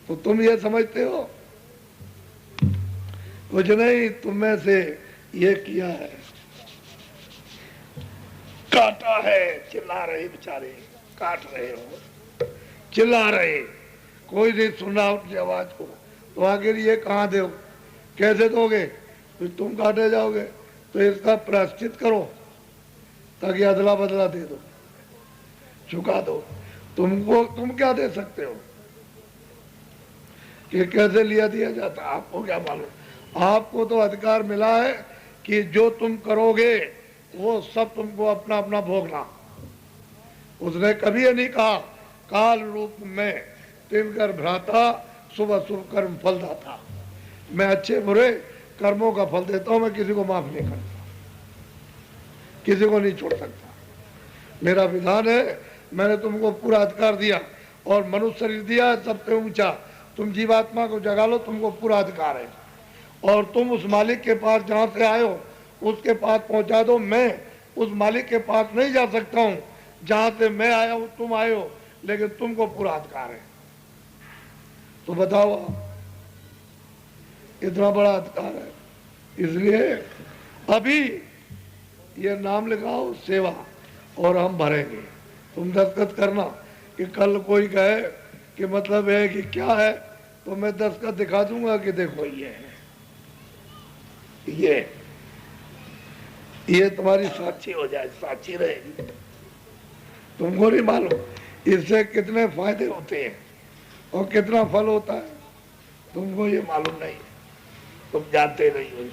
तो तुम ये समझते हो कुछ नहीं, तुम में से ये किया है, काटा है, चिल्ला रहे बेचारे, काट रहे हो, चिल्ला रहे, कोई नहीं सुना उनकी आवाज को, तो आखिर ये कहाँ दो, कैसे दोगे? तो तुम काटे जाओगे, तो इसका प्रायश्चित करो ताकि अदला बदला दे दो, चुका दो। तुम क्या दे सकते हो कि कैसे लिया दिया जाता, आपको क्या मालूम? आपको तो अधिकार मिला है कि जो तुम करोगे वो सब तुमको अपना अपना भोगना। उसने कभी ये नहीं कहा काल रूप में तिनकर भ्राता शुभ अशुभ कर्म फल दाता। मैं अच्छे बुरे कर्मों का फल देता हूं, मैं किसी को माफ नहीं करता, किसी को नहीं छोड़ सकता। मेरा विधान है, मैंने तुमको पूरा अधिकार दिया और मनुष्य शरीर दिया है सबसे ऊंचा, तुम जीवात्मा को जगा लो, तुमको पूरा अधिकार है। और तुम उस मालिक के पास जहां से आए हो उसके पास पहुंचा दो। मैं उस मालिक के पास नहीं जा सकता हूं जहां से मैं आया हूं, तुम आए हो, लेकिन तुमको पूरा अधिकार है। तो बताओ, इतना बड़ा अधिकार है, इसलिए अभी ये नाम लिखाओ सेवा और हम भरेंगे। तुम दस्तखत करना कि कल कोई कहे कि मतलब है कि क्या है, तो मैं दस्तखत दिखा दूंगा कि देखो ये है, ये तुम्हारी साक्षी हो जाए, साक्षी रहेगी। तुमको नहीं मालूम इससे कितने फायदे होते हैं और कितना फल होता है, तुमको ये मालूम नहीं, तुम जानते नहीं हो।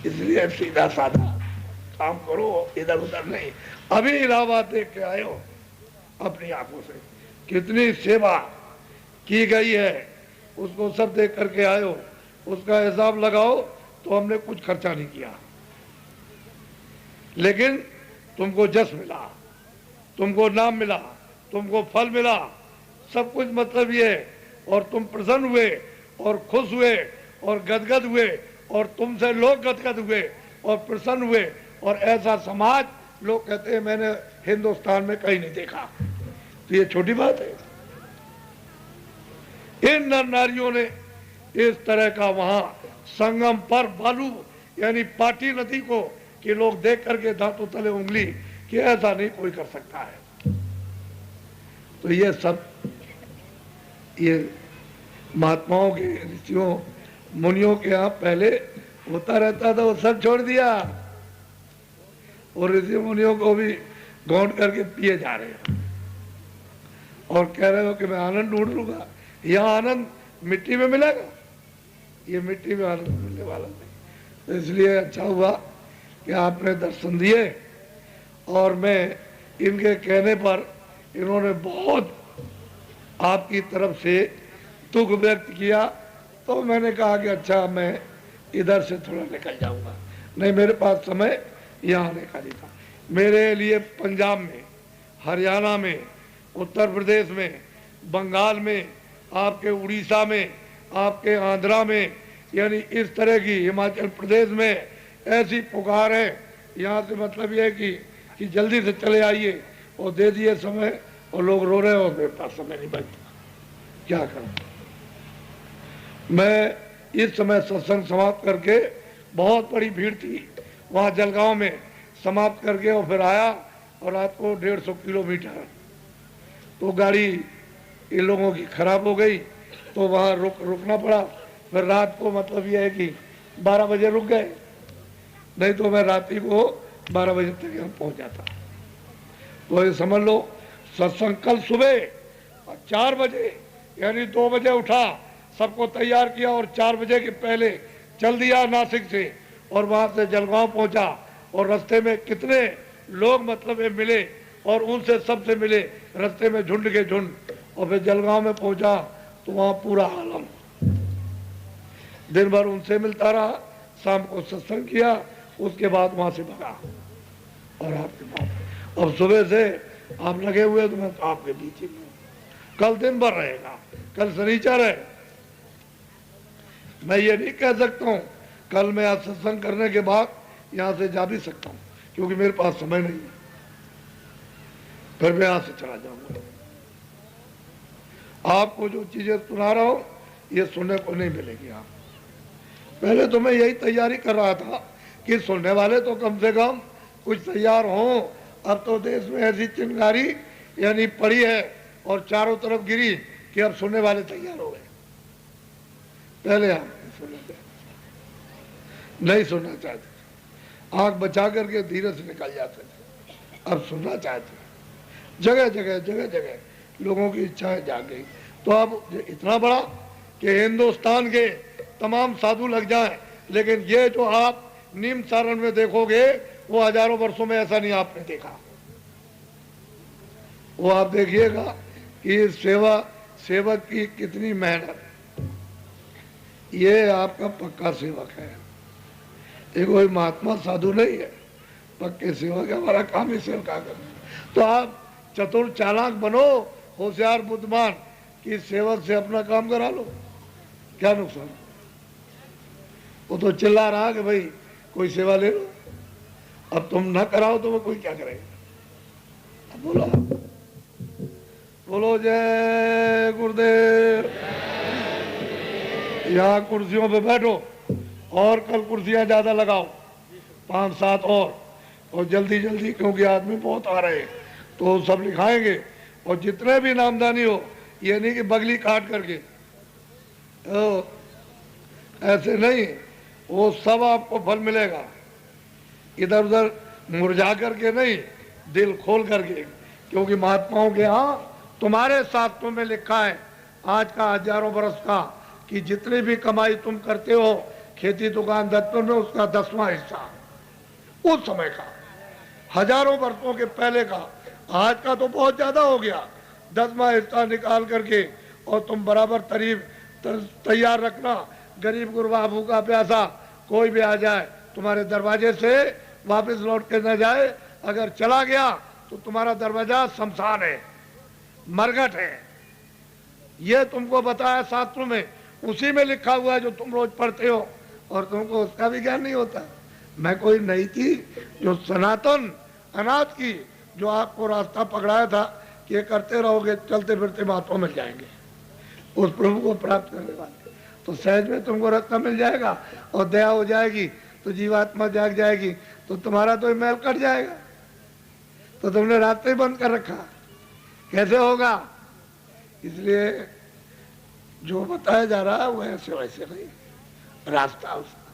इसलिए सीधा साधा काम करो, इधर उधर नहीं। अभी इलाहाबाद देख के आए हो अपनी आंखों से, कितनी सेवा की गई है, उसको सब देख करके आए हो। उसका हिसाब लगाओ तो हमने कुछ खर्चा नहीं किया, लेकिन तुमको जश मिला, तुमको नाम मिला, तुमको फल मिला, सब कुछ मतलब ये है। और तुम प्रसन्न हुए और खुश हुए और गदगद हुए और तुमसे लोग गदगद हुए और प्रसन्न हुए। और ऐसा समाज लोग कहते हैं मैंने हिंदुस्तान में कहीं नहीं देखा। तो ये छोटी बात है। इन नर नारियों ने इस तरह का वहां संगम पर बालू यानी पाटी नदी को कि लोग देख करके दांतों तले उंगली कि ऐसा नहीं कोई कर सकता है। तो ये सब ये महात्माओं के, ऋषियों मुनियों के यहाँ पहले होता रहता था, वो सब छोड़ दिया और ऋषि मुनियों को भी गौंड करके पिए जा रहे हैं और कह रहे हो कि मैं आनंद ढूंढ लूंगा। यह आनंद मिट्टी में मिलेगा, ये मिट्टी में आनंद मिलने वाला नहीं। तो इसलिए अच्छा हुआ कि आपने दर्शन दिए और मैं इनके कहने पर इन्होंने बहुत आपकी तरफ से दुख व्यक्त किया, तो मैंने कहा कि अच्छा मैं इधर से थोड़ा निकल जाऊंगा, नहीं मेरे पास समय यहाँ आने का नहीं था। मेरे लिए पंजाब में, हरियाणा में, उत्तर प्रदेश में, बंगाल में, आपके उड़ीसा में, आपके आंध्रा में, यानी इस तरह की हिमाचल प्रदेश में ऐसी पुकार है। यहाँ से मतलब ये है कि जल्दी से चले आइए, और दे दिए समय और लोग रो रहे हो, मेरे पास समय नहीं बचता, क्या करूं। मैं इस समय सत्संग समाप्त करके, बहुत बड़ी भीड़ थी वहाँ जलगांव में, समाप्त करके और फिर आया और रात को 150 किलोमीटर, तो गाड़ी इन लोगों की खराब हो गई तो वहाँ रुकना पड़ा। फिर रात को मतलब यह है कि 12 बजे रुक गए, नहीं तो मैं रात्रि को 12 बजे तक यहाँ पहुँच जाता। तो ये समझ लो सत्संग कल सुबह 4 बजे यानी 2 बजे उठा, सबको तैयार किया और 4 बजे के पहले चल दिया नासिक से, और वहाँ से जलगांव पहुँचा। और रास्ते में कितने लोग मतलब ये मिले और उनसे सबसे मिले रास्ते में झुंड के झुंड, और फिर जलगांव में पहुँचा तो वहाँ पूरा आलम, दिन भर उनसे मिलता रहा, शाम को सत्संग किया, उसके बाद वहाँ से भगा और आपके पास। अब सुबह से आप लगे हुए तो मैं आपके बीच ही में, कल दिन भर रहेगा, कल शनिचर है। मैं ये नहीं कह सकता हूँ कल मैं आज सत्संग करने के बाद यहाँ से जा भी सकता हूँ, क्योंकि मेरे पास समय नहीं है, फिर मैं यहाँ से चला जाऊंगा। आपको जो चीजें सुना रहा हूं ये सुनने को नहीं मिलेगी। आप पहले तो मैं यही तैयारी कर रहा था कि सुनने वाले तो कम से कम कुछ तैयार हों। अब तो देश में ऐसी चिंगारी यानी पड़ी है और चारों तरफ गिरी कि अब सुनने वाले तैयार हो गए। पहले आप नहीं सुनना चाहते, आंख बचा करके धीरे से निकल जाते थे। अब सुनना चाहते, जगह जगह लोगों की इच्छाएं जाग गई। तो अब इतना बड़ा कि हिंदुस्तान के तमाम साधु लग जाएं, लेकिन ये जो आप नीम सारण में देखोगे वो हजारों वर्षों में ऐसा नहीं आपने देखा। वो आप देखिएगा कि सेवक की कितनी मेहनत। ये आपका पक्का सेवक है, ये कोई महात्मा साधु नहीं है, पक्के सेवक है। हमारा काम ही सेवका करना। तो आप चतुर चालाक बनो, होशियार बुद्धिमान कि सेवक से अपना काम करा लो, क्या नुकसान। वो तो चिल्ला रहा कि भाई कोई सेवा ले लो, अब तुम ना कराओ तो वो कोई क्या करेगा। बोलो बोलो जय गुरुदेव। यहाँ कुर्सियों पे बैठो और कल कुर्सियां ज्यादा लगाओ, 5-7 और जल्दी क्योंकि आदमी बहुत आ रहे हैं तो सब लिखाएंगे। और जितने भी नामदानी हो, ये नहीं कि बगली काट करके, ऐसे नहीं, वो सब आपको फल मिलेगा। इधर उधर मुरझा करके नहीं, दिल खोल करके। क्योंकि महात्माओं के यहाँ तुम्हारे शास्त्रों में लिखा है आज का हजारों बरस का कि जितनी भी कमाई तुम करते हो खेती दुकान दफ्तर में, उसका 10वां हिस्सा उस समय का, हजारों वर्षों के पहले का। आज का तो बहुत ज्यादा हो गया। 10वां हिस्सा निकाल करके और तुम बराबर तैयार रखना। गरीब गुरबा भूखा प्यासा कोई भी आ जाए तुम्हारे दरवाजे से वापस लौट के न जाए। अगर चला गया तो तुम्हारा दरवाजा शमशान है, मरघट है। ये तुमको बताया शास्त्रों में, उसी में लिखा हुआ है जो तुम रोज पढ़ते हो और तुमको उसका भी ज्ञान नहीं होता। मैं कोई नई थी जो सनातन अनाथ की जो आपको रास्ता पकड़ाया था कि ये करते रहोगे चलते फिरते महात्मा मिल जाएंगे, उस प्रभु को प्राप्त करने वाले। तो सहज में तुमको रास्ता मिल जाएगा और दया हो जाएगी तो जीवात्मा जाग जाएगी, तो तुम्हारा तो मैल कट जाएगा। तो तुमने रास्ते ही बंद कर रखा, कैसे होगा। इसलिए जो बताया जा रहा है वो ऐसे वैसे नहीं, रास्ता उसका।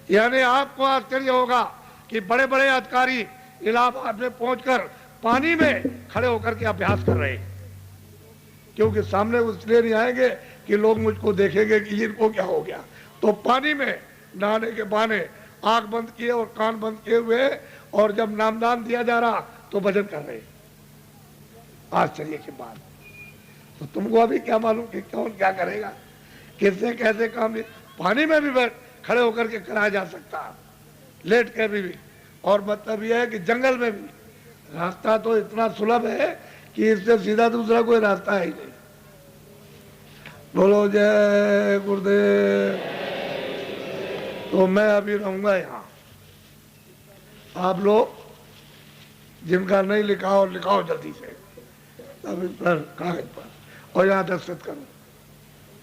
यानी आपको आश्चर्य होगा कि बड़े बड़े अधिकारी इलाहाबाद में पहुंचकर पानी में खड़े होकर के अभ्यास कर रहे हैं। क्योंकि सामने इसलिए नहीं आएंगे कि लोग मुझको देखेंगे कि इनको क्या हो गया। तो पानी में नहाने के बहाने आंख बंद किए और कान बंद किए हुए, और जब नामदान दिया जा रहा तो भजन कर रहे। आश्चर्य की बात। तो तुमको अभी क्या मालूम कि कौन क्या करेगा, किससे कैसे काम। पानी में भी खड़े होकर के कराया जा सकता, लेट के भी। और मतलब यह है कि जंगल में भी रास्ता तो इतना सुलभ है कि इससे सीधा दूसरा कोई रास्ता है ही नहीं। बोलो जय गुरुदेव। तो मैं अभी रहूंगा यहाँ, आप लोग जिनका नहीं लिखा और लिखाओ जल्दी से अब इस पर कागज पर, और यहाँ दस्तखत करो।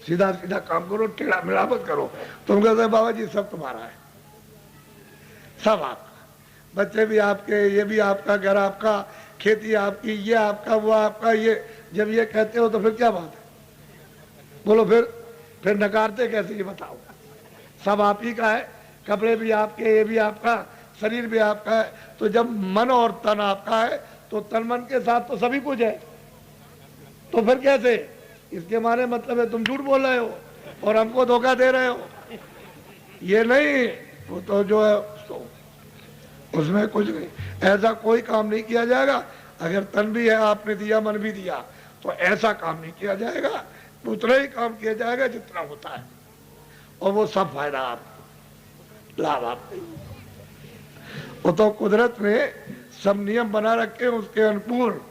सीधा सीधा काम करो, टेढ़ा मेढ़ा मत करो। तुम कहते बाबा जी सब तुम्हारा है, सब आपका, बच्चे भी आपके, ये भी आपका, घर आपका, खेती आपकी, ये आपका, वो आपका। ये जब ये कहते हो तो फिर क्या बात है। बोलो फिर नकारते कैसे, ये बताओ। सब आप ही का है, कपड़े भी आपके, ये भी आपका, शरीर भी आपका है। तो जब मन और तन आपका है तो तन मन के साथ तो सभी कुछ है। तो फिर कैसे, इसके माने मतलब है तुम झूठ बोल रहे हो और हमको धोखा दे रहे हो। ये नहीं, वो तो जो है उसमें कुछ नहीं, ऐसा कोई काम नहीं किया जाएगा। अगर तन भी है आपने दिया, मन भी दिया, तो ऐसा काम नहीं किया जाएगा। उतना ही काम किया जाएगा जितना होता है, और वो सब फायदा आप, लाभ आपको। वो तो कुदरत ने सब नियम बना रखे, उसके अनुकूल,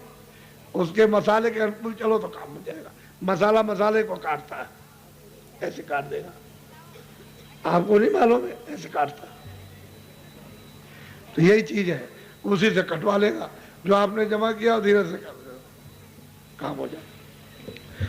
उसके मसाले के अनुकूल चलो तो काम हो जाएगा। मसाला मसाले को काटता है, ऐसे काट देगा, आपको नहीं मालूम है, ऐसे काटता। तो यही चीज है, उसी से कटवा लेगा। जो आपने जमा किया धीरे से कर देगा, काम हो जाएगा।